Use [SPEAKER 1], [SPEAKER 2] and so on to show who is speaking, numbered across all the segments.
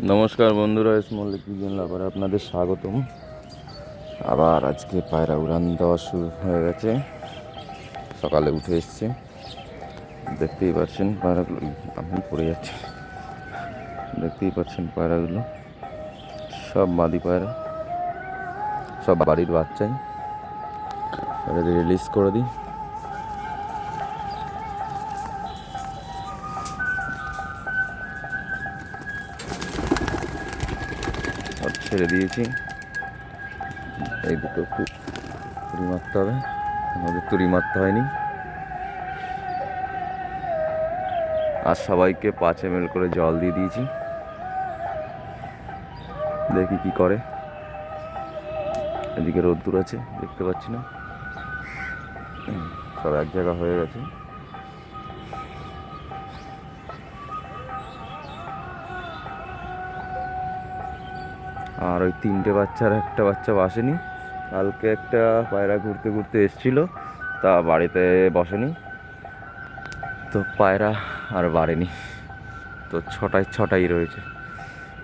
[SPEAKER 1] নমস্কার বন্ধুরা, small kitchen লাভারে আপনাদের স্বাগতম। আবার আজকে পায়রা উড়ান দেওয়া শুরু হয়ে গেছে। সকালে উঠে এসছে, দেখতেই পাচ্ছেন পায়রাগুলো। আমি পড়ে যাচ্ছি, দেখতেই পাচ্ছেন পায়রাগুলো সব মাদি পায়রা, সব বাড়ির বাচ্চাই। এদের রিলিজ করে দিই। ছেড়ে দিয়েছি। এই দুটো একটু তুড়ি মারতে হবে, আমাদের তুড়ি মারতে হয়নি। আর সবাইকে 5 ml করে জল দিয়ে দিয়েছি, দেখি কি করে। এদিকে রোদ্দুর আছে, দেখতে পাচ্ছি না, সব এক জায়গা হয়ে গেছে। আর ওই 3টে বাচ্চার একটা বাচ্চা বাসেনি। কালকে একটা পায়রা ঘুরতে ঘুরতে এসছিল, তা বাড়িতে বসেনি, তো পায়রা আর বাড়েনি। তো ছটাই রয়েছে।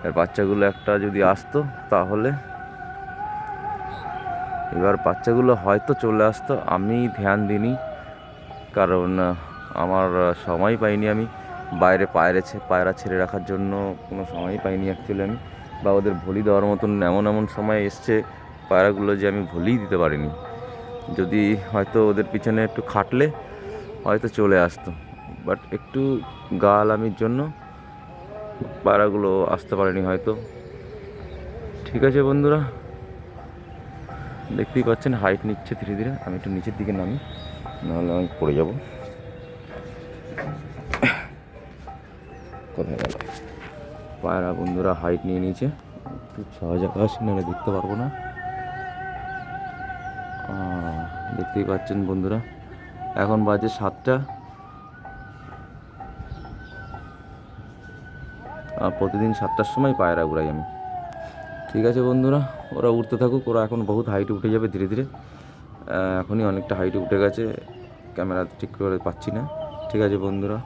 [SPEAKER 1] আর বাচ্চাগুলো একটা যদি আসতো তাহলে, এবার বাচ্চাগুলো হয়তো চলে আসতো, আমি ধ্যান দিইনি, কারণ আমার সময় পাইনি। আমি বাইরে পায়রা ছেড়ে রাখার জন্য কোনো সময় পাইনি অ্যাকচুয়ালি আমি, বা ওদের ভলি দেওয়ার মতন এমন এমন সময় এসছে পায়রাগুলো যে আমি ভলিই দিতে পারিনি। যদি হয়তো ওদের পিছনে একটু খাটলে হয়তো চলে আসতো, বাট একটু গালামির জন্য পায়রাগুলো আসতে পারেনি হয়তো। ঠিক আছে বন্ধুরা, দেখতেই পাচ্ছেন হাইট নিচ্ছে ধীরে ধীরে। আমি একটু নিচের দিকে নামি, নাহলে আমি পড়ে যাব। কোথায় গেল পায়রা? বন্ধুরা হাইট নিয়ে নিয়েছে, একটু সহজ আকাশ, নাহলে দেখতে পারবো না। দেখতেই পাচ্ছেন বন্ধুরা, এখন বাজে 7টা। প্রতিদিন 7টার সময় পায়রা উড়াই আমি। ঠিক আছে বন্ধুরা, ওরা উঠতে থাকুক। ওরা এখন বহুত হাইটে উঠে যাবে ধীরে ধীরে। এখনই অনেকটা হাইটে উঠে গেছে, ক্যামেরা ঠিক করে পাচ্ছি না। ঠিক আছে বন্ধুরা।